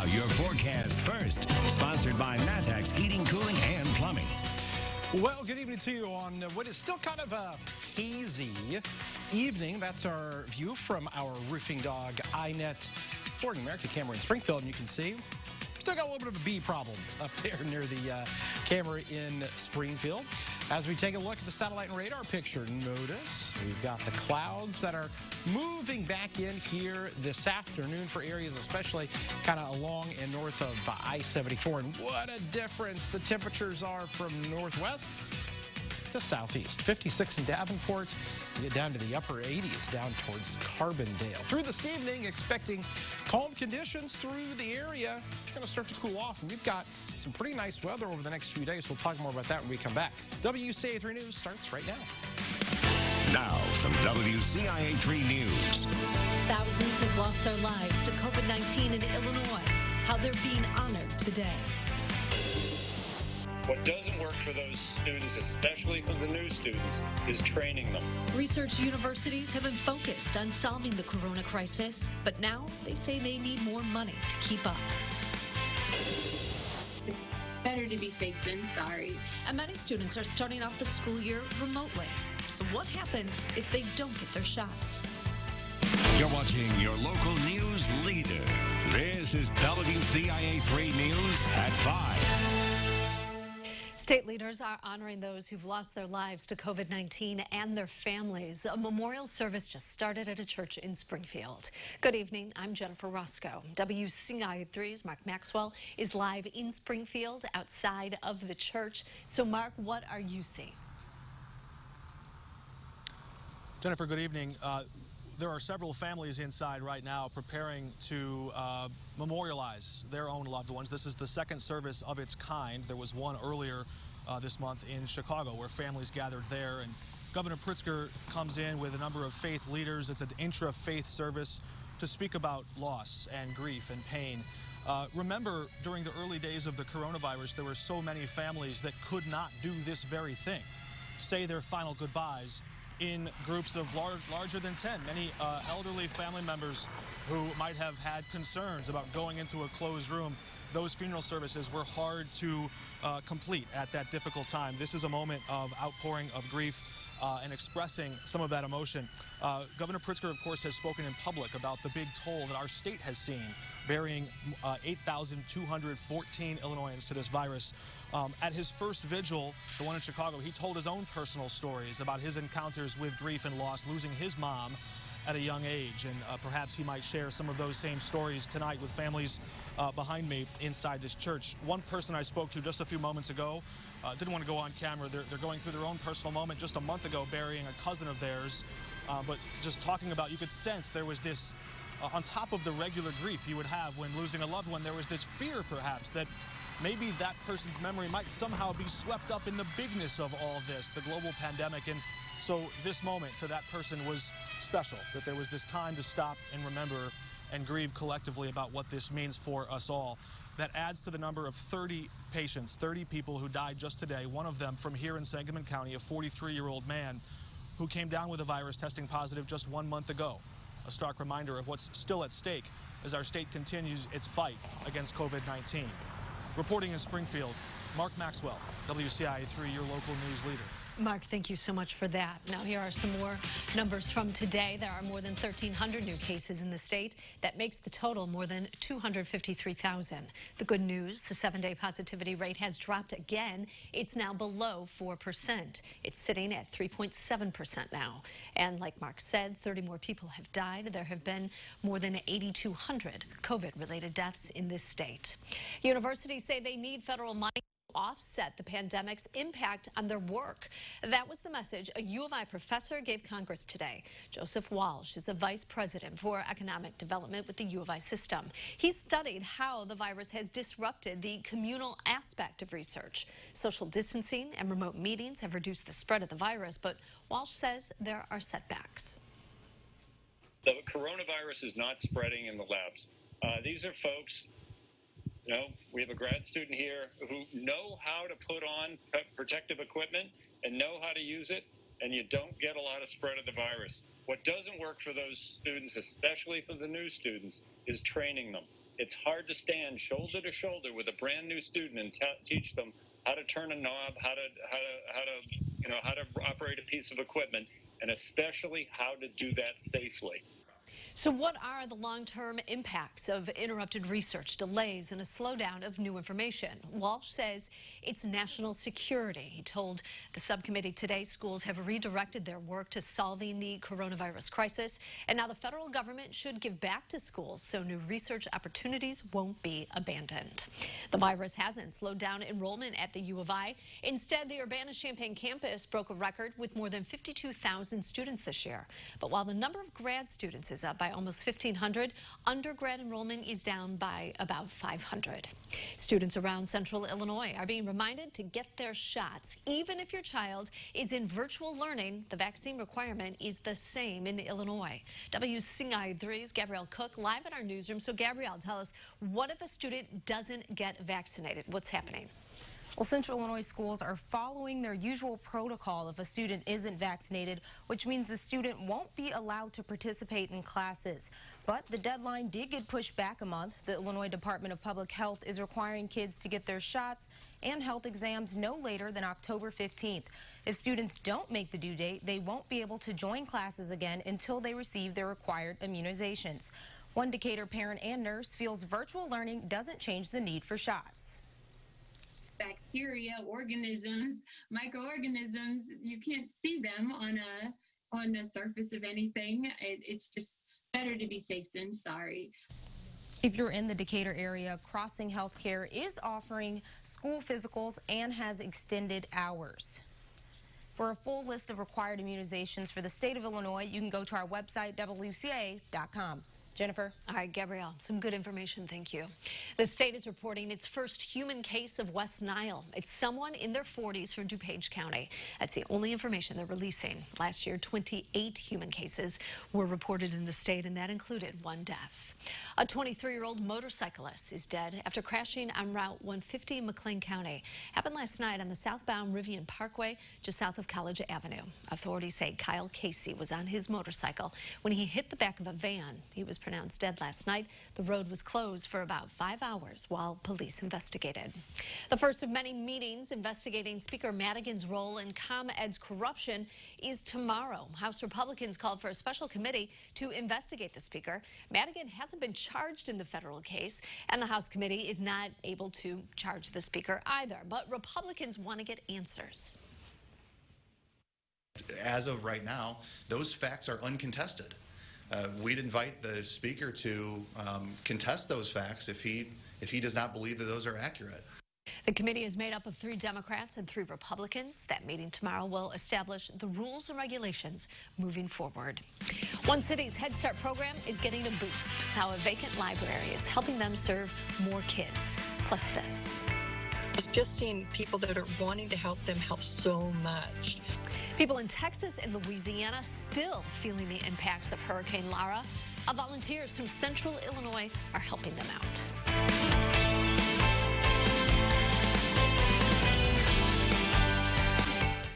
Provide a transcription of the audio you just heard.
Now, your forecast first, sponsored by Matex Heating, Cooling, and Plumbing. Well, good evening to you on what is still kind of a hazy evening. That's our view from our roofing dog iNet Flooring America camera in Springfield, and you can see still got a little bit of a bee problem up there near the camera in Springfield. As we take a look at the satellite and radar picture, notice we've got the clouds that are moving back in here this afternoon for areas especially kind of along and north of I-74. And what a difference the temperatures are from northwest to southeast. 56 in Davenport, you get down to the upper 80s down towards Carbondale. Through this evening, expecting calm conditions through the area. It's going to start to cool off, and we've got some pretty nice weather over the next few days. We'll talk more about that when we come back. WCIA 3 News starts right now. Now, from WCIA 3 News. Thousands have lost their lives to COVID-19 in Illinois. How they're being honored today. What doesn't work for those students, especially for the new students, is training them. Research universities have been focused on solving the corona crisis, but now they say they need more money to keep up. Better to be safe than sorry. And many students are starting off the school year remotely. So what happens if they don't get their shots? You're watching your local news leader. This is WCIA 3 News at 5. State leaders are honoring those who've lost their lives to COVID-19 and their families. A memorial service just started at a church in Springfield. Good evening. I'm Jennifer Roscoe. WCIA 3's Mark Maxwell is live in Springfield outside of the church. So, Mark, what are you seeing? Jennifer, good evening. There are several families inside right now preparing to memorialize their own loved ones. This is the second service of its kind. There was one earlier this month in Chicago where families gathered there, and Governor Pritzker comes in with a number of faith leaders. It's an intra-faith service to speak about loss and grief and pain. Remember, during the early days of the coronavirus, there were so many families that could not do this very thing, say their final goodbyes in groups of larger than 10. Many elderly family members who might have had concerns about going into a closed room. Those funeral services were hard to complete at that difficult time. This is a moment of outpouring of grief and expressing some of that emotion. Governor Pritzker, of course, has spoken in public about the big toll that our state has seen, burying 8,214 Illinoisans to this virus. At his first vigil, the one in Chicago, he told his own personal stories about his encounters with grief and loss, losing his mom at a young age. And perhaps he might share some of those same stories tonight with families behind me inside this church. One person I spoke to just a few moments ago didn't want to go on camera. They're going through their own personal moment just a month ago, burying a cousin of theirs. But just talking about, you could sense there was this, on top of the regular grief you would have when losing a loved one, there was this fear perhaps that maybe that person's memory might somehow be swept up in the bigness of all of this, the global pandemic. And so this moment to that person was special, that there was this time to stop and remember and grieve collectively about what this means for us all. That adds to the number of 30 patients, 30 people who died just today, one of them from here in Sangamon County, a 43-year-old man who came down with the virus testing positive just 1 month ago. A stark reminder of what's still at stake as our state continues its fight against COVID-19. Reporting in Springfield, Mark Maxwell, WCIA 3, your local news leader. Mark, thank you so much for that. Now, here are some more numbers from today. There are more than 1,300 new cases in the state. That makes the total more than 253,000. The good news, the 7-day positivity rate has dropped again. It's now below 4%. It's sitting at 3.7% now. And like Mark said, 30 more people have died. There have been more than 8,200 COVID-related deaths in this state. Universities say they need federal money offset the pandemic's impact on their work. That was the message a U of I professor gave Congress today. Joseph Walsh is the vice president for economic development with the U of I system. He studied how the virus has disrupted the communal aspect of research. Social distancing and remote meetings have reduced the spread of the virus, but Walsh says there are setbacks. The coronavirus is not spreading in the labs. These are folks. You know, we have a grad student here who know how to put on protective equipment and know how to use it, and you don't get a lot of spread of the virus. What doesn't work for those students, especially for the new students, is training them. It's hard to stand shoulder to shoulder with a brand new student and teach them how to turn a knob, how to operate a piece of equipment, and especially how to do that safely. So what are the long-term impacts of interrupted research, delays, and a slowdown of new information? Walsh says it's national security. He told the subcommittee today schools have redirected their work to solving the coronavirus crisis, and now the federal government should give back to schools so new research opportunities won't be abandoned. The virus hasn't slowed down enrollment at the U of I. Instead, the Urbana-Champaign campus broke a record with more than 52,000 students this year. But while the number of grad students is up by almost 1,500, undergrad enrollment is down by about 500. Students around Central Illinois are being reminded to get their shots. Even if your child is in virtual learning, the vaccine requirement is the same in Illinois. WCIA3's Gabrielle Cook live in our newsroom. So Gabrielle, tell us, what if a student doesn't get vaccinated? What's happening? Well, Central Illinois schools are following their usual protocol if a student isn't vaccinated, which means the student won't be allowed to participate in classes. But the deadline did get pushed back a month. The Illinois Department of Public Health is requiring kids to get their shots and health exams no later than October 15th. If students don't make the due date, they won't be able to join classes again until they receive their required immunizations. One Decatur parent and nurse feels virtual learning doesn't change the need for shots. Bacteria, organisms, microorganisms, you can't see them on the surface of anything. It's just better to be safe than sorry. If you're in the Decatur area, Crossing Healthcare is offering school physicals and has extended hours. For a full list of required immunizations for the state of Illinois, you can go to our website, WCIA.com. Jennifer. All right, Gabrielle, some good information. Thank you. The state is reporting its first human case of West Nile. It's someone in their 40s from DuPage County. That's the only information they're releasing. Last year, 28 human cases were reported in the state, and that included one death. A 23-year-old motorcyclist is dead after crashing on Route 150 in McLean County. Happened last night on the southbound Rivian Parkway, just south of College Avenue. Authorities say Kyle Casey was on his motorcycle when he hit the back of a van. He was pronounced dead last night. The road was closed for about 5 hours while police investigated. The first of many meetings investigating Speaker Madigan's role in ComEd's corruption is tomorrow. House Republicans called for a special committee to investigate the Speaker. Madigan hasn't been charged in the federal case, and the House committee is not able to charge the Speaker either. But Republicans want to get answers. As of right now, those facts are uncontested. We'd invite the Speaker to contest those facts if he does not believe that those are accurate. The committee is made up of 3 Democrats and 3 Republicans. That meeting tomorrow will establish the rules and regulations moving forward. One city's Head Start program is getting a boost. Now a vacant library is helping them serve more kids. Plus this. Just seeing people that are wanting to help them help so much. People in Texas and Louisiana still feeling the impacts of Hurricane Laura. Volunteers from Central Illinois are helping them out.